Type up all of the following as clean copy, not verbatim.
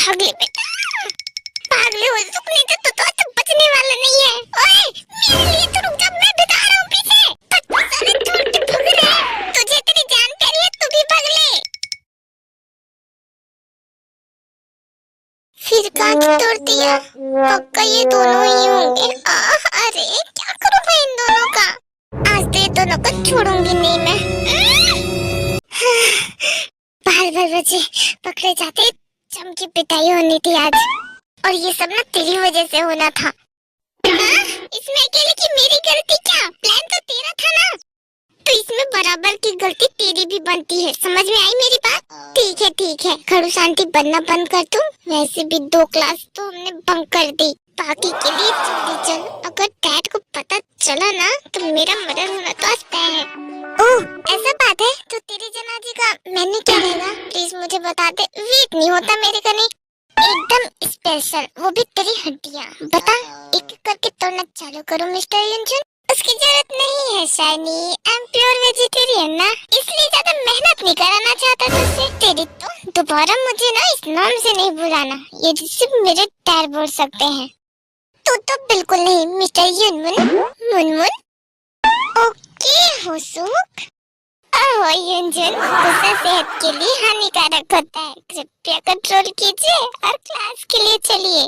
भाग ले बेटा, भाग ले, हो नहीं तो बचने वाला नहीं है। ओए मेरे लिए तो रुक जा, मैं बता रहा हूँ पीछे। सारे छोटे भाग रहे हैं, तुझे तेरी जान प्यारी है, तू भी भाग ले। फिर कांच तोड़ दिया, पक्का ये दोनों ही होंगे। अरे क्या करूँ मैं इन दोनों का, आज तो ये दोनों को छोड़ूंगी नहीं मैं। बाल बच्चे पकड़े जाते, चमकी पिटाई होनी थी आज, और ये सब ना तेरी वजह से होना था। इसमें अकेले की मेरी गलती क्या, प्लान तो तेरा था ना, तो इसमें बराबर की गलती तेरी भी बनती है, समझ में आई मेरी बात? ठीक है, खड़ू शांति बनना बंद कर तू। वैसे भी 2 क्लास तो हमने बंक कर दी, बाकी के लिए जल्दी चल। अगर डैड को पता चला ना तो मेरा मर्डर होना तो आज तय है। ओह ऐसा बात है, तो तेरे जनाजे का मैंने क्या रहेगा, प्लीज मुझे बता दे, वेट नहीं होता मेरे का नहीं, एकदम स्पेशल, वो भी तेरी हड्डियाँ। बता, एक एक करके तोड़ना चालू करो मिस्टर युनजुन। उसकी जरूरत नहीं है shiny, I am pure vegetarian ना, इसलिए ज्यादा मेहनत नहीं कराना चाहता तुझसे। तेरी तो दोबारा मुझे ना इस नाम से नहीं बुलाना, ये सिर्फ मेरे डैड बोल सकते हैं। तो बिल्कुल नहीं मिस्टर युनमुन, मुनमुन। ओके होसुक। ओह युनजुन, गुस्सा सेहत के लिए हानिकारक होता है, कृपया कंट्रोल कीजिए और क्लास के लिए चलिए।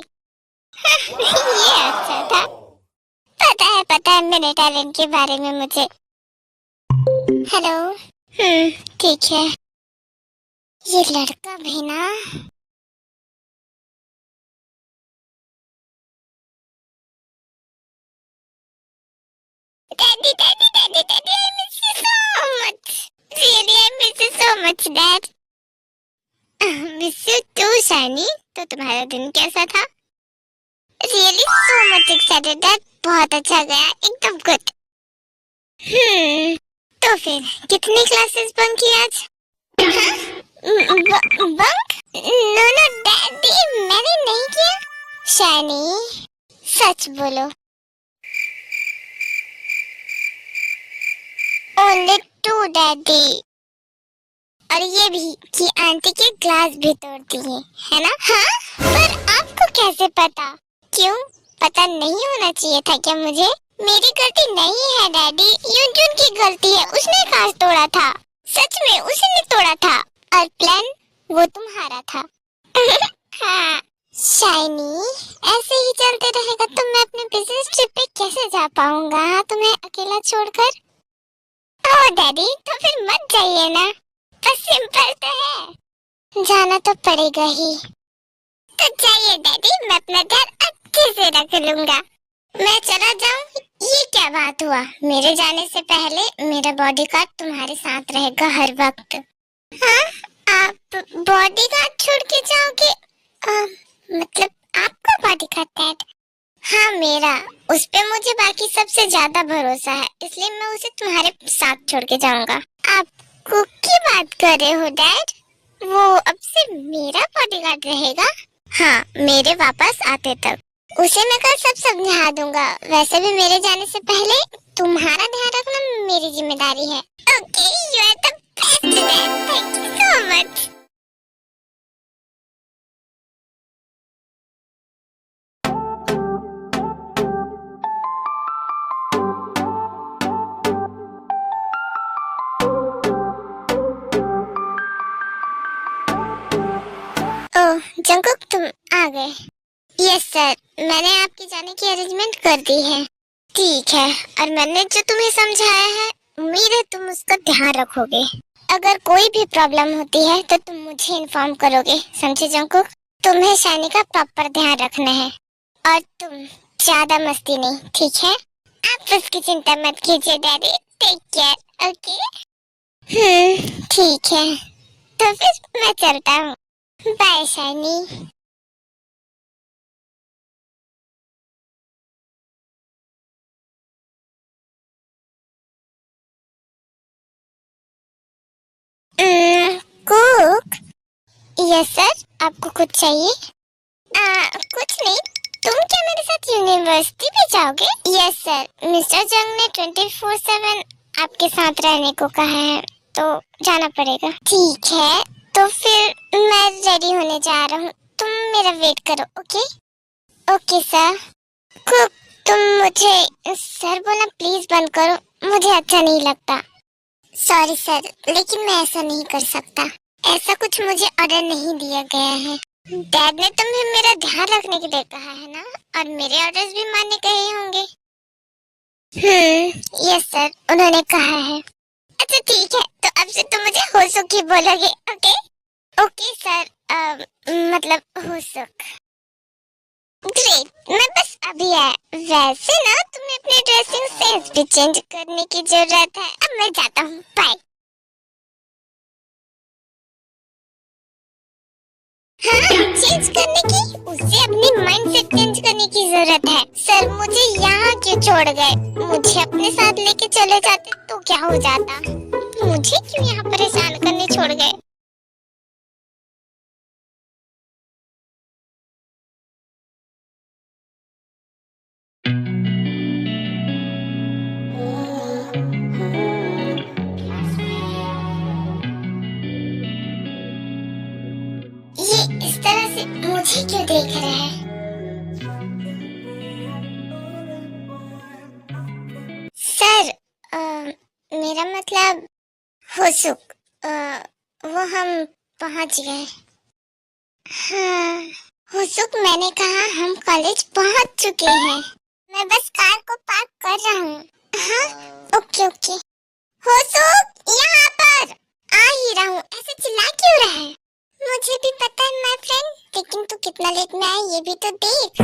ये अच्छा था, पता है मेरे टैलेंट के बारे में मुझे। हेलो, ठीक है, ये लड़का भी ना। Daddy daddy daddy daddy, I miss you so much, really I miss you so much dad. Miss you too Shiny. तो तुम्हारा दिन कैसा था? Really so much excited dad, बहुत अच्छा गया, एकदम गुड। तो फिर कितनी क्लासेस बंक की आज? बंक? नो डैडी, मैंने नहीं किया। शाइनी सच बोलो। ओनली 2 डैडी, और ये भी कि आंटी के ग्लास भी तोड़ दिए है ना? हाँ, पर आपको कैसे पता? क्यों, पता नहीं होना चाहिए था क्या मुझे? मेरी गलती नहीं है डैडी, युनजुन की गलती है, उसने ग्लास तोड़ा था, सच में उसी ने तोड़ा था, और प्लान वो तुम्हारा था। हाँ शाइनी, ऐसे ही चलते रहेगा तो मैं अपने बिजनेस ट्रिप पे कैसे जा पाऊंगा तुम्हें अकेला छोड़कर? ओह डैडी, तो फिर मत जाइए ना, बस सिंपल तो है, जाना तो पड़ेगा ही। तो जाइए डैडी, मैं अपना ध्यान अच्छे से रख लूंगा। मैं चला जाऊं? ये क्या बात हुआ, मेरे जाने से पहले मेरा बॉडीगार्ड तुम्हारे साथ रहेगा हर वक्त। हाँ, आप बॉडीगार्ड छोड़ के जाओगे? मतलब आपका बॉडीगार्ड डैड? हाँ मेरा, उस पे मुझे बाकी सबसे ज्यादा भरोसा है, इसलिए मैं उसे तुम्हारे साथ छोड़ के जाऊंगा। आपको की बात कर रहे हो डैड? वो अब से मेरा बॉडीगार्ड रहेगा? हाँ, मेरे वापस आते तक उसे मैं कल सब समझा दूंगा। वैसे भी मेरे जाने से पहले तुम्हारा ध्यान रखना मेरी जिम्मेदारी है। Okay, you are the best dad, thank you so much. Oh Jungkook, तुम आ गए? यस सर, मैंने आपके जाने की अरेंजमेंट कर दी है। ठीक है, और मैंने जो तुम्हें समझाया है, उम्मीद है तुम उसका ध्यान रखोगे। अगर कोई भी प्रॉब्लम होती है तो तुम मुझे इन्फॉर्म करोगे, समझे जंकुक? तुम्हें शाइनी का प्रॉपर ध्यान रखना है, और तुम ज्यादा मस्ती नहीं, ठीक है? आप उसकी चिंता मत कीजिए डैडी, टेक केयर, ओके? ठीक है, तो फिर मैं चलता हूँ, bye Shiny. Cook? Yes sir, आपको कुछ चाहिए? कुछ नहीं, तुम क्या मेरे साथ यूनिवर्सिटी भी जाओगे? यस सर, मिस्टर जंग ने 24/7 आपके साथ रहने को कहा है, तो जाना पड़ेगा। ठीक है, तो फिर मैं रेडी होने जा रहा हूँ, तुम मेरा वेट करो, ओके? Okay sir. कुक, तुम मुझे सर बोलना प्लीज बंद करो, मुझे अच्छा नहीं लगता। सॉरी सर, लेकिन मैं ऐसा नहीं कर सकता। ऐसा कुछ मुझे ऑर्डर नहीं दिया गया है। डैड ने तुम्हें मेरा ध्यान रखने के लिए कहा है ना, और मेरे ऑर्डर्स भी मानने कहे होंगे। यस सर, उन्होंने कहा है। अच्छा ठीक है, तो अब से तुम मुझे होसुकी बोलोगे, ओके? ओके सर, मतलब होसुक। ग्रेट, मैं बस अभी आया। वैसे ना तुम्हें अपने ड्रेसिंग सेंस भी चेंज करने की जरूरत है। अब मैं जाता हूँ, बाय। हाँ, चेंज करने की, उसे अपनी माइंडसेट चेंज करने की जरूरत है। सर मुझे यहाँ क्यों छोड़ गए? मुझे अपने साथ लेके चले जाते तो क्या हो जाता? मुझे क्यों यहाँ परेशान करने छोड़ गए? ये इस तरह से मुझे क्यों देख रहे हैं? सर, मेरा मतलब होसुक, वो हम पहुंच गए। हाँ, होसुक, मैंने कहा हम कॉलेज पहुंच चुके हैं। मैं बस कार को पार्क कर रहा हूँ। हाँ, ओके ओके। होसुक, यहाँ पर आ ही रहा हूँ, ऐसे चिल्ला क्यों रहा है? मुझे भी पता है माय फ्रेंड, लेकिन तू कितना लेट में आया ये भी तो देख।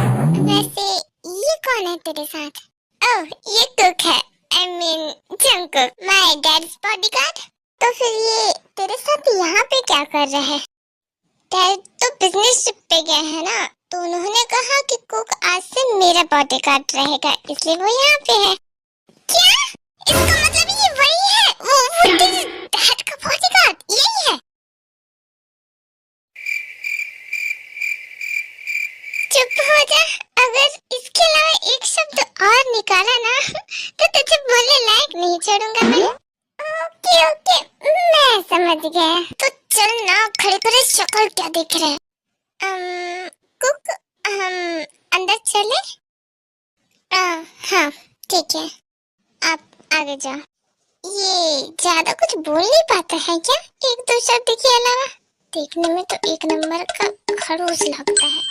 वैसे ये कौन है तेरे साथ? ओह, ये कुक है, I mean Jungkook, my dad's bodyguard. तो फिर ये तेरे साथ यहाँ पे क्या कर रहा है? डैड तो बिजनेस ट्रिप पे गए हैं ना, तो उन्होंने कहा कि कुक आज से मेरा बॉडीगार्ड रहेगा, इसलिए वो यहाँ पे है। क्या? इसका मतलब ये वही है, वो तेरे डैड का बॉडीगार्ड यही है? चुप हो जा, अगर इसके अलावा एक शब्द और निकाला ना तो तुझे बोलने लायक नहीं छोड़ूंगा मैं। ओके ओके, मैं समझ गया। तो चल ना, खड़े खड़े शक्ल क्या देख रहे हैं? कुक, हम अंदर चले? हाँ ठीक है, आप आगे जाओ। ये ज्यादा कुछ बोल नहीं पाता है क्या, एक दो शब्द के अलावा? देखने में तो एक नंबर का खड़ूस लगता है।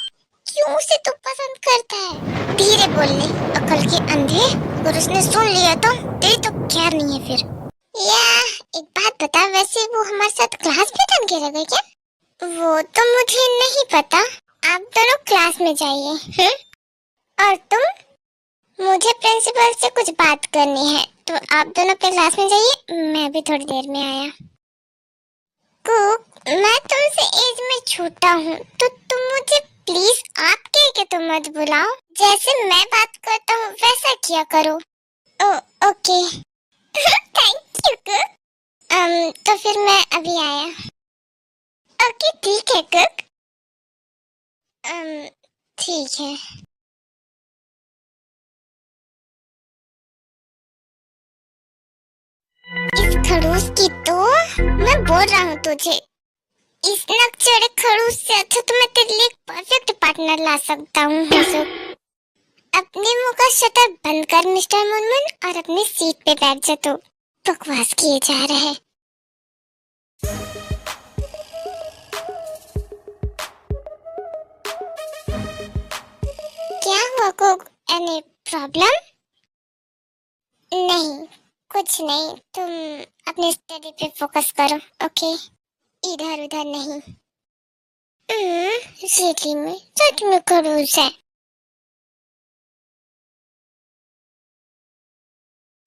क्यों उसे तो पसंद करता है? धीरे बोलने, अकल के अंधे, अगर उसने सुन लिया तो तेरी तो खैर नहीं है फिर। या एक बात बता, वैसे वो हमारे साथ क्लास में बन के रह गए क्या? वो तो मुझे नहीं पता, आप दोनों क्लास में जाइए। और तुम? मुझे प्रिंसिपल से कुछ बात करनी है, तो आप दोनों अपने क्लास में जाइए, मैं भी थोड़ी देर में आया। कुक, मैं तुमसे एज में छोटा हूँ, तो तुम मुझे प्लीज आप कह के तो मत बुलाओ। जैसे मैं बात करता हूँ वैसा किया करो। ओ, ओके। Thank you cook. तो फिर मैं अभी आया। ओके ठीक है कुक। ठीक है। इस खड़ूस की तो, मैं बोल रहा हूँ तुझे, इस नकचढ़े खड़ूस से अच्छा तो मैं तेरे लिए एक परफेक्ट पार्टनर ला सकता हूँ। अपने मुंह का शटर बंद कर मिस्टर मुनमुन, और अपनी सीट पे बैठ जा। तो बकवास किए जा रहे हैं। क्या हुआ कुक, एनी प्रॉब्लम? नहीं, कुछ नहीं, तुम अपने स्टडी पे फोकस करो, ओके? इधर उधर नहीं। रियली में सच में खड़ूस है।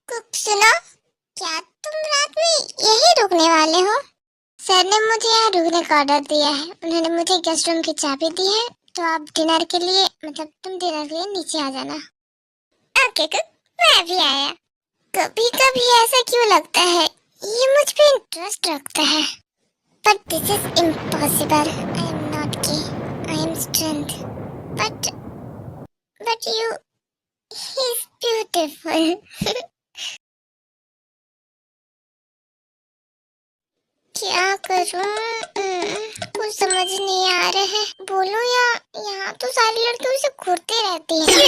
कुक सुनो, क्या तुम रात में यही रुकने वाले हो? सर ने मुझे यहाँ रुकने का ऑर्डर दिया है, उन्होंने मुझे गेस्ट रूम की चाबी दी है, तो आप डिनर के लिए, मतलब तुम डिनर के लिए नीचे आ जाना। ओके कुक, मैं भी आया। कभी कभी ऐसा क्यों लगता है ये मुझ पे इंटरेस्ट रखता है, but this is impossible. I am not gay. I am strength. But you, he's beautiful. क्या करूं? कुछ समझ नहीं आ रहा है। बोलूं या यहाँ तो सारी लड़कियों से घूरते रहती है।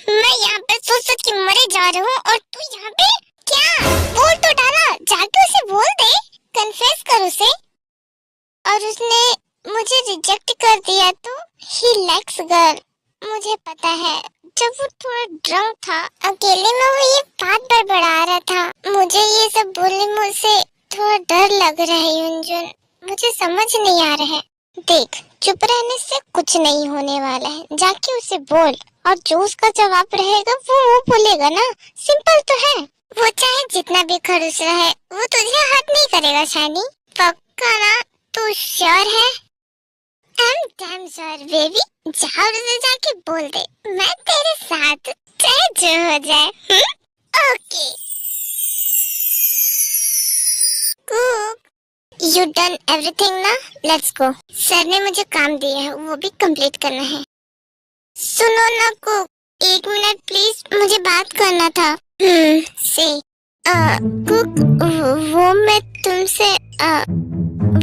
मैं यहाँ पे सोच सोच के मरे जा रहा हूँ और तू यहाँ पे क्या? बोल तो डाला, जाके उसे बोल दे, कन्फेस कर उसे। और उसने मुझे रिजेक्ट कर दिया तो ही लाइक्स गर्ल। मुझे पता है, जब वो थोड़ा ड्रंक था, अकेले में वो ये बात बड़बड़ा रहा था। मुझे ये सब बोलने में उसे थोड़ा डर लग रहा है युंजुन। मुझे समझ नहीं आ रहा है। देख, चुप रहने से कुछ नहीं होने वाला है। जाके उसे बोल और जो उसका जवाब रहेगा वो बोलेगा ना। सिंपल तो है। वो चाहे जितना भी खड़ूस रहे, वो तुझे हर्ट नहीं करेगा शानी। पक्का ना? तू श्योर है? I'm damn sure baby. जाओ उसे जाके बोल दे, मैं तेरे साथ, चाहे जो हो जाए। Okay. Kook, you done everything ना? Let's go. सर ने मुझे काम दिया है, वो भी कंप्लीट करना है। सुनो ना कुक, 1 मिनट प्लीज, मुझे बात करना था। से कुक, वो मैं तुमसे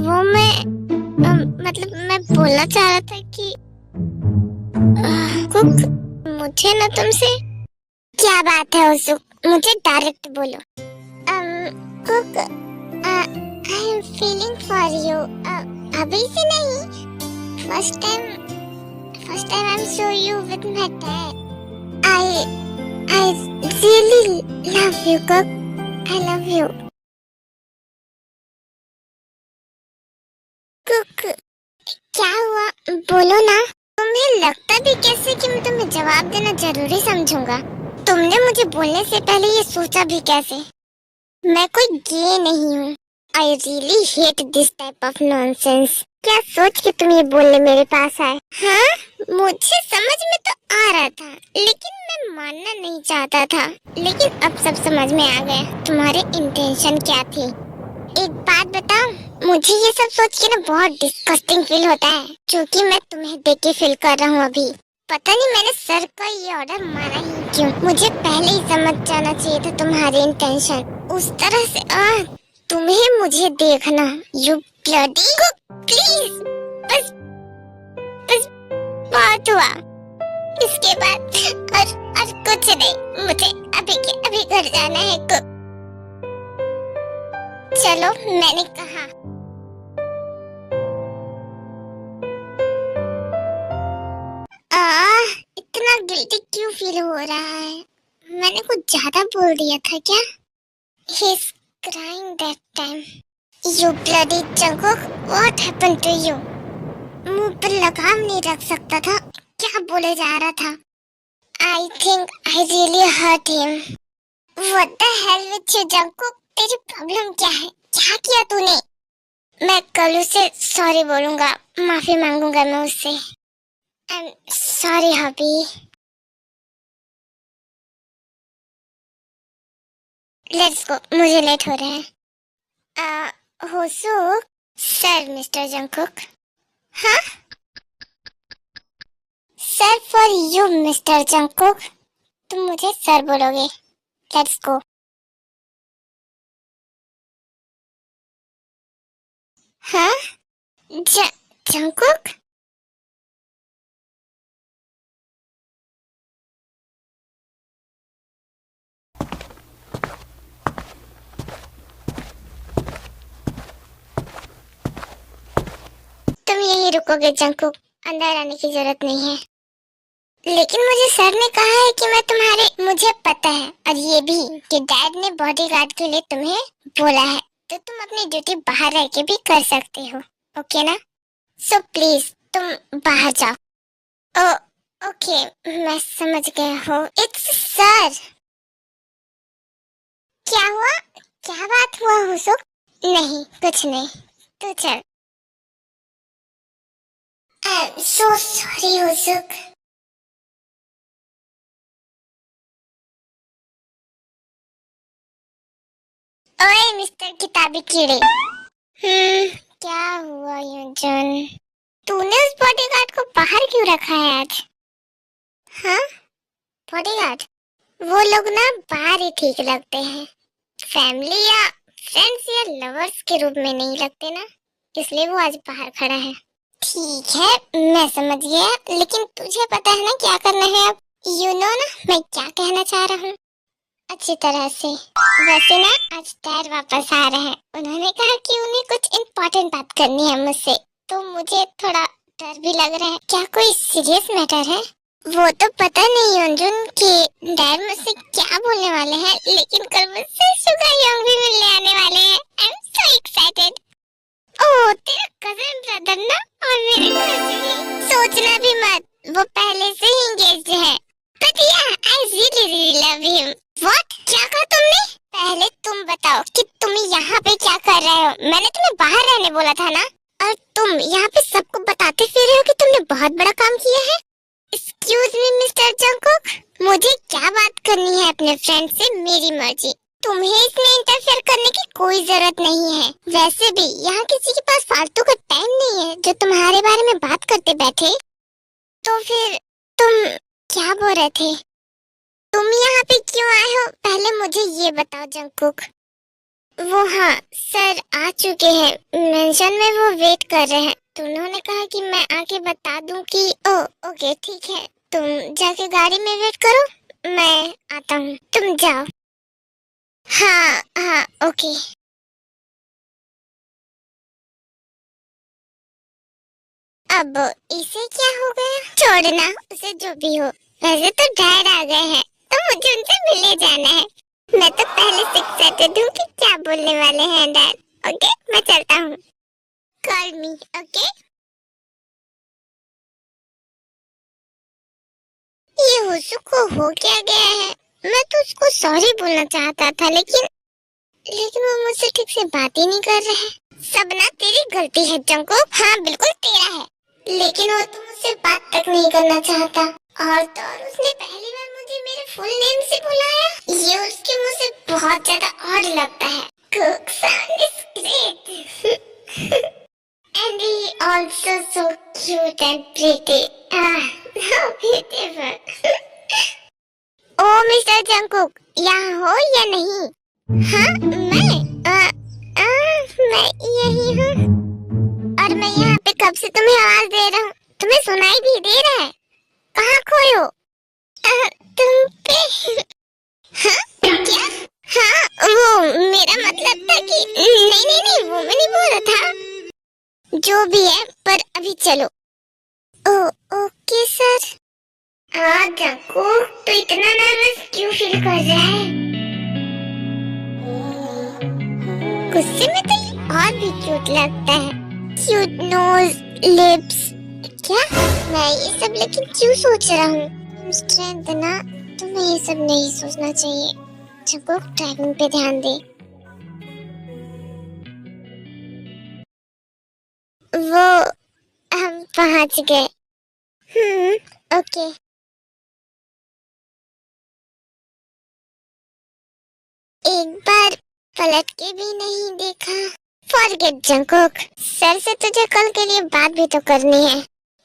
वो मैं मतलब मैं बोलना चाह रहा था कि कुक, मुझे ना तुमसे। क्या बात है उसुक, मुझे डायरेक्ट बोलो। Cook, I am feeling for you. अभी से नहीं, first time I am show you with my dad. I really love you cook, I love you. Cook, क्या हुआ? बोलो ना। तुम्हें लगता भी कैसे कि मैं तुम्हें जवाब देना जरूरी समझूंगा? तुमने मुझे बोलने से पहले ये सोचा भी कैसे? मैं कोई गे नहीं हूँ। I really hate this type of nonsense. क्या सोच के तुम ये बोलने मेरे पास आए? हाँ, मुझे समझ में तो आ रहा था, लेकिन मैं मानना नहीं चाहता था। लेकिन अब सब समझ में आ गया तुम्हारे इंटेंशन क्या थी। एक बात बताओ, मुझे ये सब सोच के ना बहुत डिस्गस्टिंग फील होता है, क्योंकि मैं तुम्हें देख के फील कर रहा हूँ अभी। पता नहीं मैंने सर का ये ऑर्डर माना ही क्यों। मुझे पहले ही समझ जाना चाहिए था तुम्हारी इंटेंशन। उस तरह से तुम्हें मुझे देखना। यू ब्लडी प्लीज, बस बस बहुत हुआ। इसके बाद और कुछ नहीं। मुझे अभी के अभी घर जाना है कुक। चलो, मैंने कहा। इतना गिल्टी क्यों फील हो रहा है? मैंने कुछ ज्यादा बोल दिया था क्या? He's crying that time. You bloody Jungkook, what happened to you? मुंह पर लगाम नहीं रख सकता था? क्या बोले जा रहा था? I think I really hurt him. What the hell with you Jungkook? तेरी प्रॉब्लम क्या है? क्या किया तूने? मैं कल उसे सॉरी बोलूंगा, माफी मांगूंगा मैं उससे। I'm sorry hubby. Let's go, मुझे लेट हो रहा है। होसुक, सर मिस्टर जंगकुक। हाँ, sir for you mister Jungkook. तुम मुझे सर बोलोगे। Let's go. हाँ, जंगकुक। तुम यहीं रुकोगे जंगकुक, अंदर आने की जरूरत नहीं है। लेकिन मुझे सर ने कहा है कि मैं तुम्हारे, मुझे पता है और ये भी कि डैड ने बॉडीगार्ड के लिए तुम्हें बोला है, तो तुम अपनी ड्यूटी बाहर रह के भी कर सकते हो। ओके ना? सो प्लीज तुम बाहर जाओ। ओ, ओके, मैं समझ गया हूँ। It's sir. क्या हुआ? क्या बात हुआ हुसुक? नहीं, कुछ नहीं, तू चल। I am so sorry Hoseok. ओए मिस्टर किताबी कीड़े। क्या हुआ युंजन? तूने उस बॉडीगार्ड को बाहर क्यों रखा है आज? हाँ, बॉडीगार्ड? वो लोग ना बाहर ही ठीक लगते हैं। फैमिली या फ्रेंड्स या लवर्स के रूप में नहीं लगते ना, इसलिए वो आज बाहर खड़ा है। ठीक है, मैं समझ गया, लेकिन तुझे पता है ना क्या करना है अब? यू नो ना मैं क्या कहना चाह रहा हूँ अच्छी तरह से। वैसे ना आज डैड वापस आ रहे हैं, उन्होंने कहा कि उन्हें कुछ इम्पोर्टेंट बात करनी है मुझसे, तो मुझे थोड़ा डर भी लग रहा है। क्या कोई सीरियस मैटर है? वो तो पता नहीं अंजुन कि डैड मुझसे क्या बोलने वाले हैं, लेकिन कल मुझसे शुगर यंग भी मिलने आने वाले हैं। आई एम सो एक्साइटेड। ओह, तेरा कजन ब्रदर ना, और मेरे कजन, सोचना भी मत, वो पहले से ही एंगेज्ड है। बट या आई रियली लव हिम। व्हाट? क्या कहा तुमने? पहले तुम बताओ कि तुम यहाँ पे क्या कर रहे हो? मैंने तुम्हें बाहर रहने बोला था ना, और तुम यहाँ पे सबको बताते फिर रहे हो कि तुमने बहुत बड़ा काम किया है। एक्सक्यूज मी मिस्टर जंगकुक, मुझे क्या बात करनी है अपने फ्रेंड से, मेरी मर्जी। तुम्हें इसमें इंटरफेयर करने की कोई जरूरत नहीं है। वैसे भी यहाँ किसी के पास फालतू का टाइम नहीं है जो तुम्हारे बारे में बात करते बैठे। तो फिर तुम क्या बोल रहे थे? तुम यहाँ पे क्यों आए हो, पहले मुझे ये बताओ जंगकुक। वो हाँ, सर आ चुके हैं, मेंशन में वो वेट कर रहे हैं, तो उन्होंने कहा कि मैं आके बता दूं कि ओके ठीक है, तुम जाके गाड़ी में वेट करो, मैं आता हूँ, तुम जाओ। हाँ हाँ ओके। अब इसे क्या हो गया? छोड़ना उसे, जो भी हो। वैसे तो डैड आ गए हैं, तो मुझे उनसे मिलने जाना है। मैं तो पहले से एक्साइटेड हूँ कि क्या बोलने वाले हैं डैड। ओके, मैं चलता हूँ। कॉल मी ओके। ये हुसु को हो क्या गया है? मैं तो उसको सॉरी बोलना चाहता था, लेकिन वो मुझसे ठीक से बात ही नहीं कर रहा है। सब ना तेरी गलती है जंगकुक, हाँ बिल्कुल तेरा है। लेकिन वो तो मुझसे बात तक नहीं करना चाहता, और तो और उसने पहली बार मुझे मेरे फुल नेम से बुलाया। ये उसके मुंह से बहुत ज्यादा ऑड लगता है। Cook sound is great and he also so cute and pretty. How beautiful. Oh mister Jungkook, यहाँ हो या नहीं? हाँ मैं यही हूँ, और मैं यहाँ पे कब से तुम्हें आवाज दे रहा हूँ, तुम्हें सुनाई भी दे रहा है? कहाँ खोए हो? तुम पे हाँ क्या? हाँ वो मेरा मतलब था कि नहीं वो मैं नहीं बोल रहा था। जो भी है, पर अभी चलो। Okay sir. जंगकुक, तो इतना नर्वस क्यों फील कर रहा है? गुस्से में तो ये और भी क्यूट लगता है। Cute nose, lips. क्या मैं ये सब लेकिन क्यों सोच रहा हूँ? स्ट्रेंथ ना, तुम्हें ये सब नहीं सोचना चाहिए। जंगकुक, ड्राइविंग पे ध्यान दे। वो हम पहुंच गए। ओके। एक बार पलट के भी नहीं देखा। फॉरगेट जंगकुक, सर से तुझे कल के लिए बात भी तो करनी है।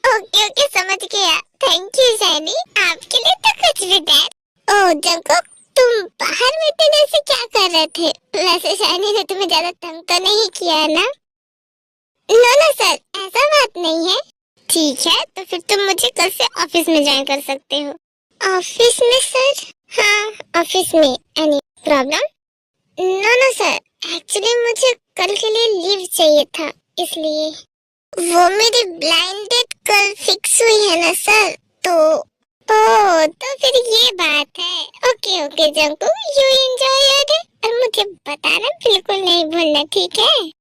ओके समझ गया। थैंक यू शाइनी, आपके लिए तो कुछ भी डैड। ओह जंगकुक, तुम बाहर बैठने से क्या कर रहे थे? वैसे शाइनी ने तुम्हें ज्यादा तंग तो नहीं किया है ना? नो सर, ऐसा बात नहीं है। ठीक है, तो फिर तुम मुझे कल से ऑफिस में ज्वाइन कर सकते हो। ऑफिस में सर? हाँ ऑफिस में। Any problem? No sir, actually मुझे कल के लिए लीव चाहिए था, इसलिए। वो मेरी ब्लाइंड डेट कल फिक्स हुई है ना सर, तो तो फिर ये बात है। Okay Jungkook, you enjoy your day, और मुझे बताना बिल्कुल नहीं भूलना, ठीक है?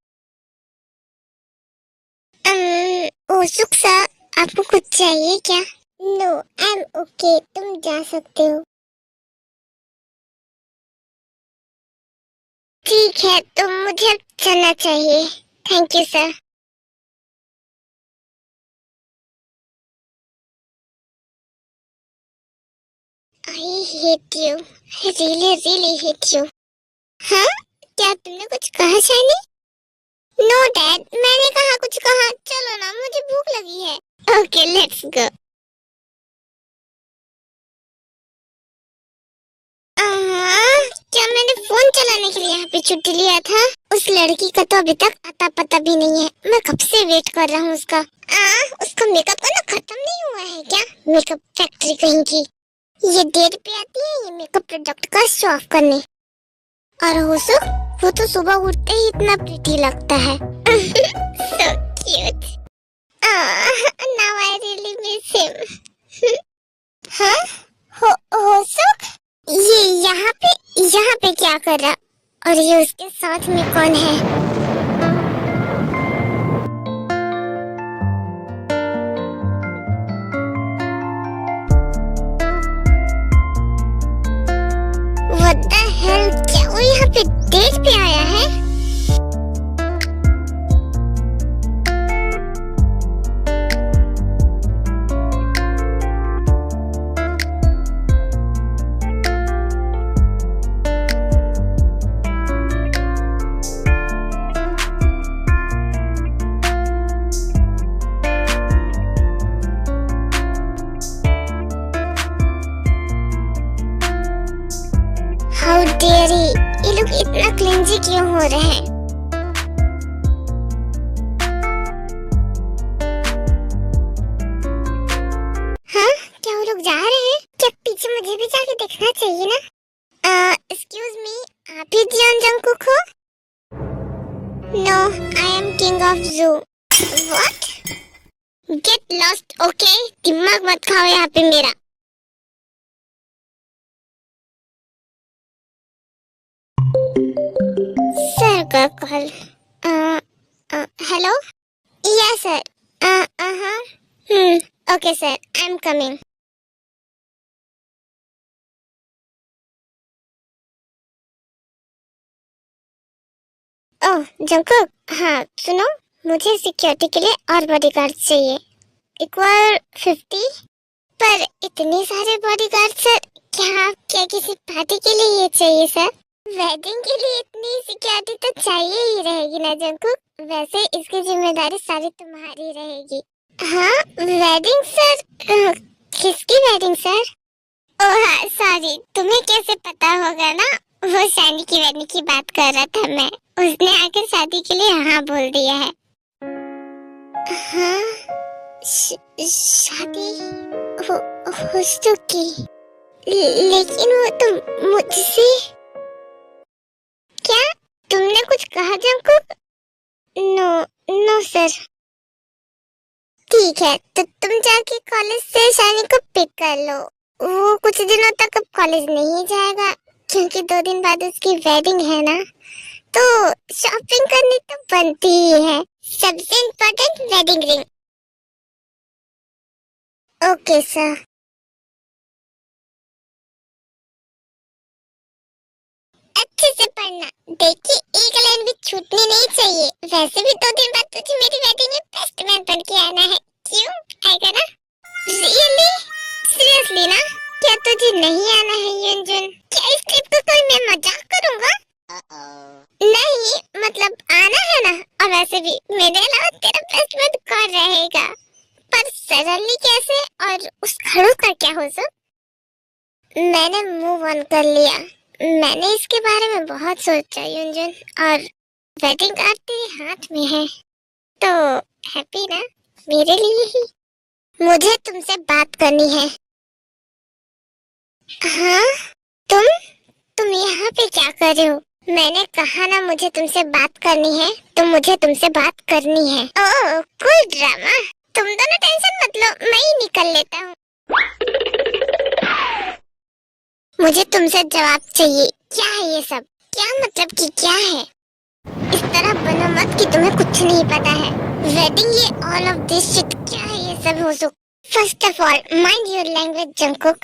ओसुक सर, आपको कुछ चाहिए क्या? नो आई एम ओके, तुम जा सकते हो। ठीक है, तो मुझे अब चलना चाहिए। Thank you sir. I hate you, really hate you. हाँ, क्या तुमने कुछ कहा शाइनी? नो डैड, मैंने कहा कुछ कहा? चलो ना, मुझे भूख लगी है। Okay let's go. क्या मैंने फोन चलाने करने के लिए यहाँ पे छुट्टी लिया था। उस लड़की का तो अभी तक अता पता भी नहीं है। मैं कब से वेट कर रहा हूँ उसका। उसका मेकअप करना खत्म नहीं हुआ है क्या? मेकअप फैक्ट्री कहीं की। ये देर पे आती है ये मेकअप प्रोडक्ट का शो ऑफ करने। और वो तो सुबह उठते ही इतना प्रिटी लगता है। So cute. Now I really miss him. हाँ? होसुक? ये यहाँ पे क्या कर रहा? और ये उसके साथ में कौन है? What the hell? क्या वो यहाँ पे डेट पे आया है? How dare he? ये लोग इतना क्लिंजी क्यों हो रहे हैं? हाँ? क्या वो लोग जा रहे हैं? क्या पीछे मुझे भी जाके देखना चाहिए ना? Excuse me, आप ही जियोन जंगकुक हो? No, I am king of zoo. What? Get lost, okay? दिमाग मत खाओ यहाँ पे मेरा। सर का call. Hello? Yes sir. Okay sir, I am coming. Oh Jungkook, हाँ सुनो, मुझे सिक्योरिटी के लिए और बॉडीगार्ड चाहिए। इक्वल 50? पर इतने सारे बॉडीगार्ड सर, क्या किसी पार्टी के लिए ये चाहिए सर? वेडिंग के लिए इतनी सिक्योरिटी तो चाहिए ही रहेगी ना जंकुक। वैसे इसकी जिम्मेदारी सारी तुम्हारी रहेगी। हाँ वेडिंग सर? किसकी वेडिंग सर? ओह हाँ सॉरी, तुम्हें कैसे पता होगा ना? वो सैनी की वेडिंग की बात कर रहा था मैं। उसने आकर शादी के लिए हाँ बोल दिया है। हाँ शादी हो चुकी, लेकिन वो तो मुझसे। क्या तुमने कुछ कहा जंकुक? No sir. ठीक है तो तुम जाके कॉलेज से शानी को पिक कर लो। वो कुछ दिनों तक अब कॉलेज नहीं जाएगा क्योंकि 2 दिन बाद उसकी वेडिंग है ना, तो शॉपिंग करनी तो बनती ही है। सबसे important wedding ring. Okay sir. अच्छे से पढ़ना, देखिए एक लाइन भी छूटनी नहीं चाहिए। वैसे भी 2 दिन बाद तुझे मेरी वेडिंग में बेस्ट मैन बन के आना है। क्यों आएगा ना? रियली? सीरियसली ना? क्या तुझे नहीं आना है युनजुन? क्या इस ट्रिप को कोई मैं मजाक करूँगा? नहीं मतलब आना है ना। और वैसे भी मेरे अलावा तेरा बेस्ट मैन कौन रहेगा? पर सडनली कैसे? और उस खड़ूस का क्या हो सब? मैंने मूव ऑन कर लिया। मैंने इसके बारे में बहुत सोचा युनजुन, और वेडिंग कार्ड तेरे हाथ में है तो हैप्पी ना मेरे लिए ही। मुझे तुमसे बात करनी है। हाँ तुम यहाँ पे क्या कर रहे हो? मैंने कहा ना मुझे तुमसे बात करनी है तो मुझे तुमसे बात करनी है। ओह कोई ड्रामा? तुम दोनों टेंशन मत लो, मैं ही निकल लेता हूँ। मुझे तुमसे जवाब चाहिए। क्या है ये सब? क्या मतलब कि क्या है? इस तरह बनो मत कि तुम्हें कुछ नहीं पता है। वेडिंग ये ऑल ऑफ दिस शिट, क्या है ये सब Hoseok? First of all mind your language Jungkook.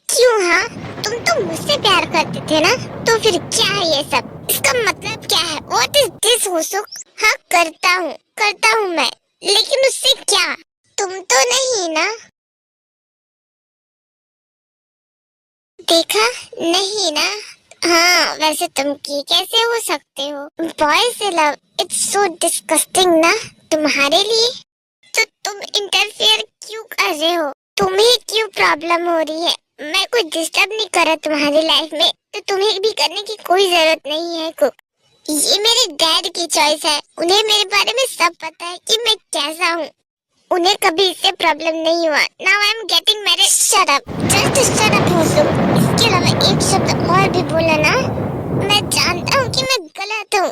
क्यों? हाँ तुम तो मुझसे प्यार करते थे ना, तो फिर क्या है ये सब? इसका मतलब क्या है? What is this Hoseok? हाँ करता हूँ मैं, लेकिन उससे क्या? तुम तो नहीं ना? देखा नहीं ना? हाँ वैसे तुम की कैसे हो सकते हो? बॉय से लव इट्स सो डिस्गस्टिंग ना तुम्हारे लिए। तो तुम इंटरफेयर क्यों कर रहे हो? तुम्हें क्यों प्रॉब्लम हो रही है? मैं कोई डिस्टर्ब नहीं कर रहा तुम्हारी लाइफ में, तो तुम्हें भी करने की कोई जरूरत नहीं है कुक। ये मेरे डैड की चॉइस है, उन्हें मेरे बारे में सब पता है कि मैं कैसा हूँ। उन्हें कभी इससे प्रॉब्लम नहीं हुआ। Now I am getting married. Shut up, just shut up हो तुम। इसके अलावा एक शब्द और भी बोला ना, मैं जानता हूँ कि मैं गलत हूँ,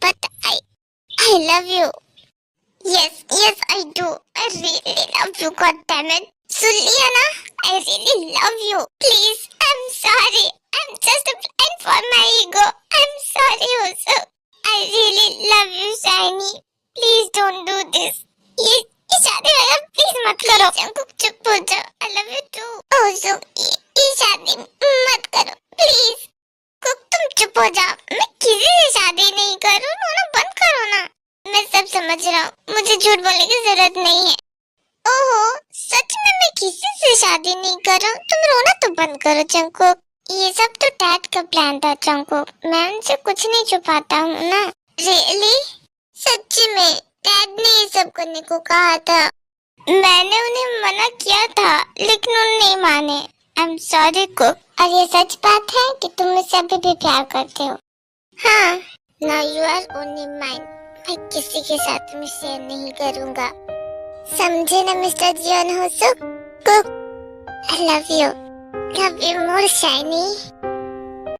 but I love you. Yes yes I do, I really love you, god damn it. सुन लिया ना, I really love you. Please, I am sorry, I am just blind for my ego. I am sorry also, I really love you Shiny, please don't do this. ये शादी वाला please मत करो। Jungkook चुप हो जाओ, आई लव यू टू। ओह ये शादी मत करो प्लीज। कुक तुम चुप हो जाओ, मैं किसी से शादी नहीं करूँ, रोना बंद करो ना। मैं सब समझ रहा हूँ, मुझे झूठ बोलने की जरूरत नहीं है। ओहो सच में मैं किसी से शादी नहीं कर रहा हूँ, तुम रोना तो बंद करो जंकुक। ये सब तो डैड का प्लान था जंकुक, मैं उनसे कुछ नहीं छुपाता हूँ ना। रियली? सच्ची में डैड ने ये सब करने को कहा था। मैंने उन्हें मना किया था लेकिन उन्होंने नहीं माने। आई एम सॉरी कुक। और ये सच बात है कि तुम मुझसे अभी भी प्यार करते हो? हाँ। Now you are only mine. मैं किसी के साथ में शेयर नहीं करूँगा, समझे ना mister Jeon Hoseok? Kook, I love you more shiny.